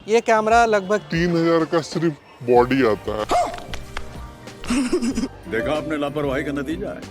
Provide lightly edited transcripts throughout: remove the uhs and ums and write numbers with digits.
ये कैमरा लगभग 3000 का सिर्फ बॉडी आता है। देखा आपने लापरवाही का नतीजा है।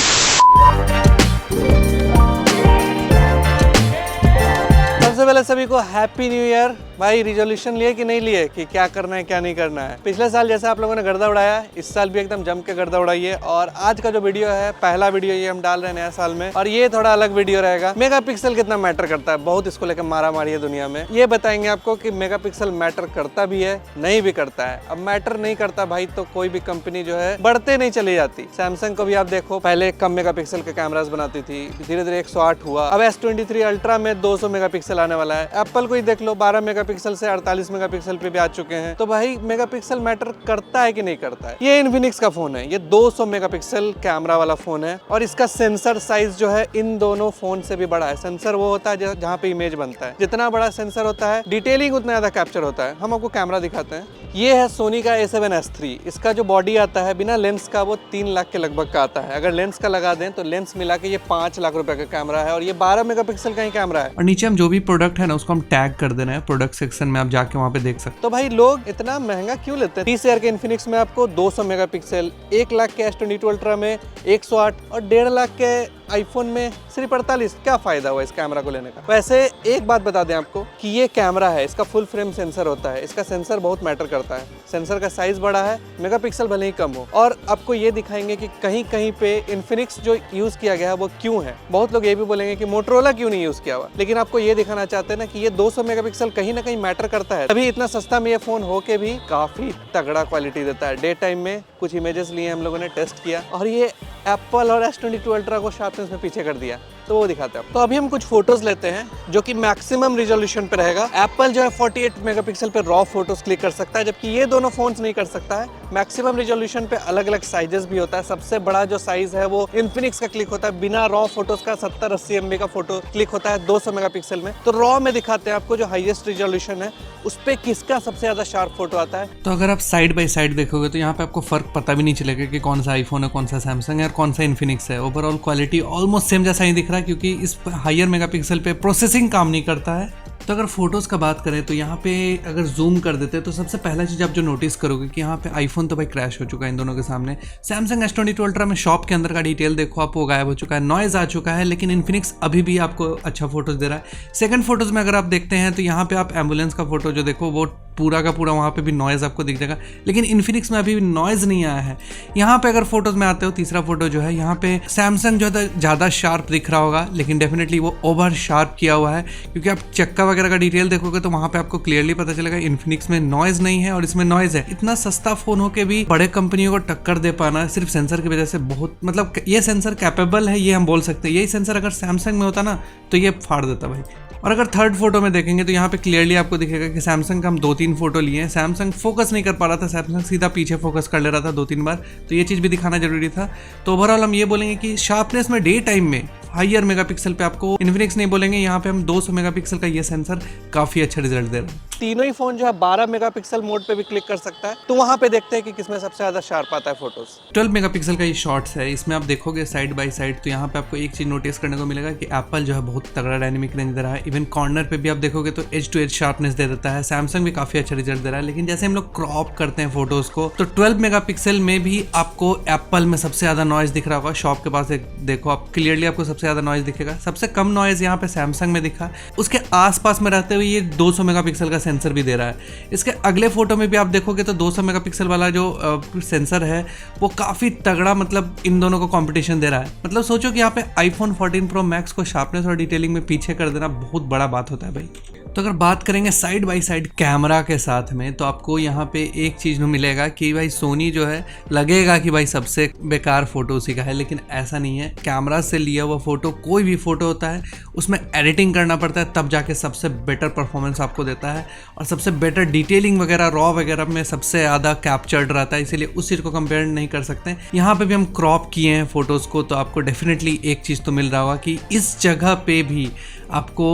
सबसे पहले सभी को हैप्पी न्यू ईयर। भाई रिजोल्यूशन लिए कि नहीं लिए कि क्या करना है क्या नहीं करना है। पिछले साल जैसे आप लोगों ने गर्दा उड़ाया, इस साल भी एकदम जम के गर्दा उड़ाइए। और आज का जो वीडियो है, पहला वीडियो ये हम डाल रहे हैं नया साल में, और ये थोड़ा अलग वीडियो रहेगा। मेगापिक्सल कितना मैटर करता है, बहुत इसको लेकर मारा मारी है दुनिया में। ये बताएंगे आपको कि मेगापिक्सल मैटर करता भी है, नहीं भी करता है। अब मैटर नहीं करता भाई तो कोई भी कंपनी जो है बढ़ते नहीं चली जाती। सैमसंग को भी आप देखो, पहले कम मेगापिक्सल के कैमरास बनाती थी, धीरे धीरे 108 हुआ, अब S23 अल्ट्रा में 200 मेगापिक्सल आने वाला है। एप्पल को ही देख लो, 12 मेगापिक्सल से 48 मेगापिक्सल पे भी आ चुके हैं। तो भाई मेगापिक्सल मैटर करता है कि नहीं करता है। ये इन्फिनिक्स का फोन है, ये 200 मेगापिक्सल कैमरा वाला फोन है, और इसका सेंसर साइज जो है इन दोनों फोन से भी बड़ा है। सेंसर वो होता है जहाँ पे इमेज बनता है, जितना बड़ा सेंसर होता है डिटेलिंग उतना ज्यादा कैप्चर होता है। हम आपको कैमरा दिखाते हैं। ये है सोनी का A7S III। इसका जो बॉडी आता है बिना लेंस का वो 3 लाख के लगभग का आता है। अगर लेंस का लगा दें तो लेंस मिला के ये 5 लाख रुपए का कैमरा है, और ये 12 मेगापिक्सल का ही कैमरा है। और नीचे हम जो भी प्रोडक्ट है ना उसको हम टैग कर देना है, प्रोडक्ट सेक्शन में आप जाके वहाँ पे देख सकते तो भाई लोग इतना महंगा क्यों लेते हैं? 30,000 के इन्फिनिक्स में आपको 200 मेगापिक्सल, 1 लाख के S22 अल्ट्रा में 108 और 1.5 लाख के आईफोन में सिर्फ 48। क्या फायदा हुआ इस कैमरा को लेने का? वैसे एक बात बता दें आपको कि ये कैमरा है, इसका फुल फ्रेम सेंसर होता है। इसका सेंसर बहुत मैटर करता है। सेंसर का साइज बड़ा है, मेगापिक्सल भले ही कम हो। और आपको ये दिखाएंगे कि कहीं कहीं पे इन्फिनिक्स जो यूज किया गया है वो क्यों है। बहुत लोग ये भी बोलेंगे कि मोटरोला क्यों नहीं यूज किया हुआ, लेकिन आपको ये दिखाना चाहते हैं ना कि ये 200 मेगापिक्सल कहीं ना कहीं मैटर करता है। अभी इतना सस्ता में ये फोन होके भी काफी तगड़ा क्वालिटी देता है। डे टाइम में कुछ इमेजेस लिए हम लोगों ने, टेस्ट किया, और ये एप्पल और S22 अल्ट्रा को शार्पनेस में पीछे कर दिया। तो वो दिखाते हैं। तो अभी हम कुछ फोटोज लेते हैं जो कि मैक्सिमम रिजोल्यूशन पे रहेगा। एप्पल जो है 48 मेगापिक्सल पे रॉ फोटोज क्लिक कर सकता है, जबकि ये दोनों फोन्स नहीं कर सकता है। मैक्सिमम रिजोल्यूशन पे अलग अलग साइजेस भी होता है। सबसे बड़ा जो साइज है वो इन्फिनिक्स का क्लिक होता है, बिना रॉ फोटोज का 70-80 MB का फोटो क्लिक होता है 200 मेगापिक्सल में। तो रॉ में दिखाते हैं आपको जो हाईएस्ट रिजोल्यूशन है उस पे किसका सबसे ज्यादा शार्प फोटो आता है। तो अगर आप साइड बाय साइड देखोगे तो यहाँ पे आपको फर्क पता भी नहीं चलेगा कि कौन सा आईफोन है, कौन सा सैमसंग है और कौन सा इन्फिनिक्स है। ओवरऑल क्वालिटी ऑलमोस्ट सेम जैसा ही दिख रहा है, क्योंकि इस हायर मेगापिक्सल पे प्रोसेसिंग काम नहीं करता है। तो अगर फोटोज का बात करें तो यहाँ पे अगर जूम कर देते हैं तो सबसे पहला चीज आप जो नोटिस करोगे कि यहाँ पे आईफोन तो भाई क्रैश हो चुका है इन दोनों के सामने। सैमसंग S22 अल्ट्रा में शॉप के अंदर का डिटेल देखो आप, वो गायब हो चुका है, नॉइज आ चुका है, लेकिन इन्फिनिक्स अभी भी आपको अच्छा फोटोज दे रहा है। सेकंड फोटोज में अगर आप देखते हैं तो यहाँ पे आप एम्बुलेंस का फोटो जो देखो वो पूरा का पूरा वहाँ पे भी नॉइज आपको दिख जाएगा, लेकिन इन्फिनिक्स में अभी भी नॉइज नहीं आया है। यहाँ पे अगर फोटोज में आते हो, तीसरा फोटो जो है यहाँ पे सैमसंग जो है ज़्यादा शार्प दिख रहा होगा, लेकिन डेफिनेटली वो ओवर शार्प किया हुआ है, क्योंकि आप चक्का वगैरह का डिटेल देखोगे तो वहाँ पे आपको क्लियरली पता चलेगा इन्फिनिक्स में नॉइज नहीं है और इसमें नॉइज है। इतना सस्ता फोन हो के भी बड़े कंपनियों को टक्कर दे पाना सिर्फ सेंसर की वजह से बहुत, मतलब ये सेंसर कैपेबल है ये हम बोल सकते हैं। यही सेंसर अगर सैमसंग में होता ना तो ये फाड़ देता भाई। और अगर थर्ड फोटो में देखेंगे तो यहाँ पे क्लियरली आपको दिखेगा कि सैमसंग का हम 2-3 फोटो लिए हैं। सैमसंग फोकस नहीं कर पा रहा था, सैमसंग सीधा पीछे फोकस कर ले रहा था 2-3 बार, तो ये चीज़ भी दिखाना जरूरी था। तो ओवरऑल हम ये बोलेंगे कि शार्पनेस में डे टाइम में हायर मेगापिक्सल पे आपको इन्फिनिक्स नहीं बोलेंगे, यहाँ पे हम 200 मेगापिक्सल का ये सेंसर काफी अच्छा रिजल्ट दे रहा है। तीनों ही फोन जो है 12 मेगापिक्सल मोड पे भी क्लिक कर सकता है। तो वहाँ पे देखते हैं कि किसमें सबसे ज्यादा शार्प आता है फोटोज। 12 मेगापिक्सल का ये शॉट्स है, इसमें आप देखोगे साइड बाय साइड तो यहाँ पे आपको एक चीज नोटिस करने को मिलेगा कि एप्पल जो है बहुत तगड़ा डायनेमिक रेंज दे रहा है। इवन कॉर्नर पे भी आप देखोगे तो एज टू एज शार्पनेस दे देता है। सैमसंग भी काफी अच्छा रिजल्ट दे रहा है, लेकिन जैसे हम लोग क्रॉप करते हैं फोटोज को तो 12 मेगापिक्सल में भी आपको एप्पल में सबसे ज्यादा नॉइज दिख रहा होगा। शॉप के पास एक देखो आप, क्लियरली आपको सबसे ज्यादा नॉइज दिखेगा। सबसे कम नॉइज यहाँ पे सैमसंग में दिखा, उसके आसपास में रहते हुए ये 200 मेगापिक्सल का सेंसर भी दे रहा है। इसके अगले फोटो में भी आप देखोगे तो 200 मेगापिक्सल वाला जो सेंसर है वो काफी तगड़ा, मतलब इन दोनों को कंपटीशन दे रहा है। मतलब सोचो कि यहाँ पे आईफोन 14 प्रो मैक्स को शार्पनेस और डिटेलिंग में पीछे कर देना बहुत बड़ा बात होता है भाई। तो अगर बात करेंगे साइड बाय साइड कैमरा के साथ में तो आपको यहाँ पे एक चीज़ मिलेगा कि भाई सोनी जो है लगेगा कि भाई सबसे बेकार फोटो उसी का है, लेकिन ऐसा नहीं है। कैमरा से लिया हुआ फोटो, कोई भी फोटो होता है उसमें एडिटिंग करना पड़ता है, तब जाके सबसे बेटर परफॉर्मेंस आपको देता है और सबसे बेटर डिटेलिंग वगैरह रॉ वगैरह में सबसे ज़्यादा कैप्चर्ड रहता है, इसीलिए उस चीज़ को कंपेयर नहीं कर सकते। यहाँ पे भी हम क्रॉप किए हैं फोटोज़ को, तो आपको डेफिनेटली एक चीज़ तो मिल रहा होगा कि इस जगह पे भी आपको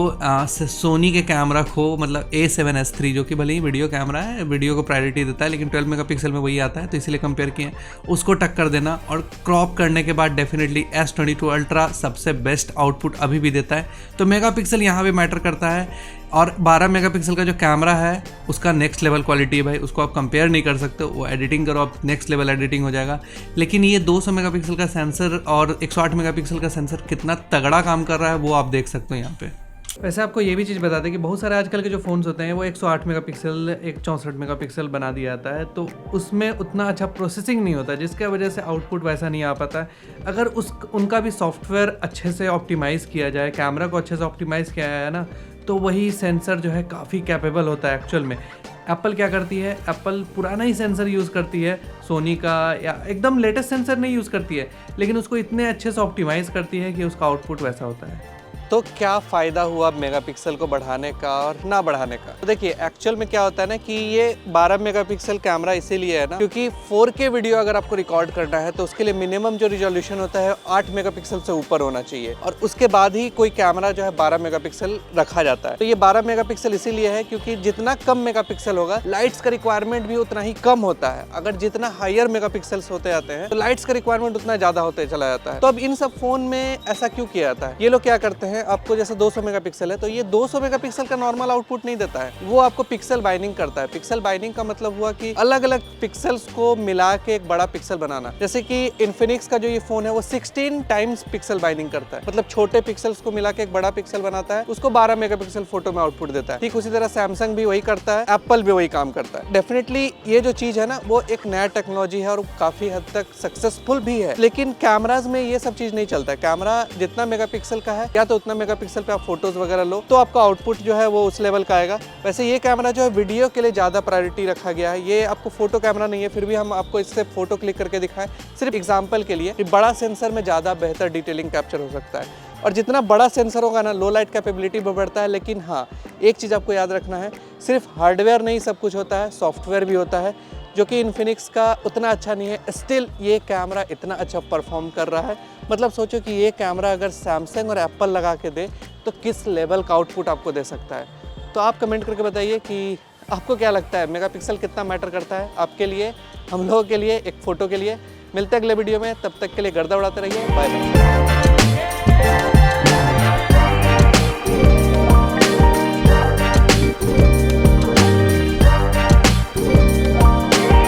सोनी के कैमरा को, मतलब A7S III जो कि भले ही वीडियो कैमरा है, वीडियो को प्रायोरिटी देता है, लेकिन 12 मेगापिक्सल में वही आता है, तो इसीलिए कंपेयर किए, उसको टक्कर देना। और क्रॉप करने के बाद डेफिनेटली S22 अल्ट्रा सबसे बेस्ट आउटपुट अभी भी देता है। तो मेगापिक्सल यहाँ पे मैटर करता है। और 12 मेगापिक्सल का जो कैमरा है उसका नेक्स्ट लेवल क्वालिटी है भाई, उसको आप कंपेयर नहीं कर सकते। वो एडिटिंग करो आप, नेक्स्ट लेवल एडिटिंग हो जाएगा। लेकिन ये 200 मेगापिक्सल का सेंसर और 108 मेगापिक्सल का सेंसर कितना तगड़ा काम कर रहा है वो आप देख सकते हो यहाँ पे। वैसे आपको ये भी चीज़ बता दें कि बहुत सारे आजकल के जो फ़ोन्स होते हैं वो 108 मेगापिक्सल 164 मेगापिक्सल बना दिया जाता है, तो उसमें उतना अच्छा प्रोसेसिंग नहीं होता, जिसके वजह से आउटपुट वैसा नहीं आ पाता है। अगर उनका भी सॉफ्टवेयर अच्छे से ऑप्टिमाइज़ किया जाए, कैमरा को अच्छे से ऑप्टिमाइज़ किया जाए ना, तो वही सेंसर जो है काफ़ी कैपेबल होता है एक्चुअल में। एप्पल क्या करती है, एप्पल पुराना ही सेंसर यूज़ करती है सोनी का, या एकदम लेटेस्ट सेंसर नहीं यूज़ करती है, लेकिन उसको इतने अच्छे से ऑप्टिमाइज़ करती है कि उसका आउटपुट वैसा होता है। तो क्या फ़ायदा हुआ मेगापिक्सल को बढ़ाने का और ना बढ़ाने का? तो देखिए एक्चुअल में क्या होता है ना कि ये 12 मेगापिक्सल कैमरा इसीलिए है ना क्योंकि 4K वीडियो अगर आपको रिकॉर्ड करना है तो उसके लिए मिनिमम जो रिजोल्यूशन होता है 8 मेगापिक्सल से ऊपर होना चाहिए, और उसके बाद ही कोई कैमरा जो है 12 मेगापिक्सल रखा जाता है। तो ये 12 मेगापिक्सल इसीलिए है क्योंकि जितना कम मेगापिक्सल होगा लाइट्स का रिक्वायरमेंट भी उतना ही कम होता है। अगर जितना हायर मेगापिक्सल्स होते जाते हैं तो लाइट्स का रिक्वायरमेंट उतना ज़्यादा होते चला जाता है। तो अब इन सब फोन में ऐसा क्यों किया जाता है? ये लोग क्या करते हैं, आपको जैसे 200 मेगापिक्सल है तो ये 200 मेगापिक्सल का नॉर्मल आउटपुट नहीं देता है, वो आपको पिक्सल बाइंडिंग करता है। पिक्सल बाइंडिंग का मतलब हुआ कि अलग अलग पिक्सल्स को मिला के एक बड़ा पिक्सल बनाना। जैसे कि इन्फिनिक्स का जो ये फोन है वो 16 टाइम्स पिक्सल बाइंडिंग करता है, मतलब छोटे पिक्सल्स को मिला के एक बड़ा पिक्सल बनाता है, उसको 12 मेगापिक्सल फोटो में आउटपुट देता है। ठीक उसी तरह सैमसंग भी वही करता है, एप्पल भी वही काम करता है। डेफिनेटली ये जो चीज है ना वो एक नया टेक्नोलॉजी है और काफी हद तक सक्सेसफुल भी है, लेकिन कैमराज में ये सब चीज नहीं चलता है। कैमरा जितना मेगापिक्सल का है या तो उतना मेगापिक्सल पे आप फोटोज वगैरह लो तो आपका आउटपुट जो है वो उस लेवल का आएगा। वैसे ये कैमरा जो है वीडियो के लिए ज़्यादा प्रायोरिटी रखा गया है, ये आपको फोटो कैमरा नहीं है, फिर भी हम आपको इससे फोटो क्लिक करके दिखाएं सिर्फ एग्जांपल के लिए कि बड़ा सेंसर में ज़्यादा बेहतर डिटेलिंग कैप्चर हो सकता है। और जितना बड़ा सेंसर होगा ना लो लाइट कैपेबिलिटी भी बढ़ता है। लेकिन हाँ, एक चीज़ आपको याद रखना है, सिर्फ हार्डवेयर नहीं सब कुछ होता है, सॉफ्टवेयर भी होता है, जो कि इन्फिनिक्स का उतना अच्छा नहीं है। स्टिल ये कैमरा इतना अच्छा परफॉर्म कर रहा है, मतलब सोचो कि ये कैमरा अगर सैमसंग और एप्पल लगा के दे तो किस लेवल का आउटपुट आपको दे सकता है। तो आप कमेंट करके बताइए कि आपको क्या लगता है, मेगापिक्सल कितना मैटर करता है आपके लिए, हम लोगों के लिए, एक फ़ोटो के लिए। मिलते हैं अगले वीडियो में, तब तक के लिए गर्दा उड़ाते रहिए, बाय बाय।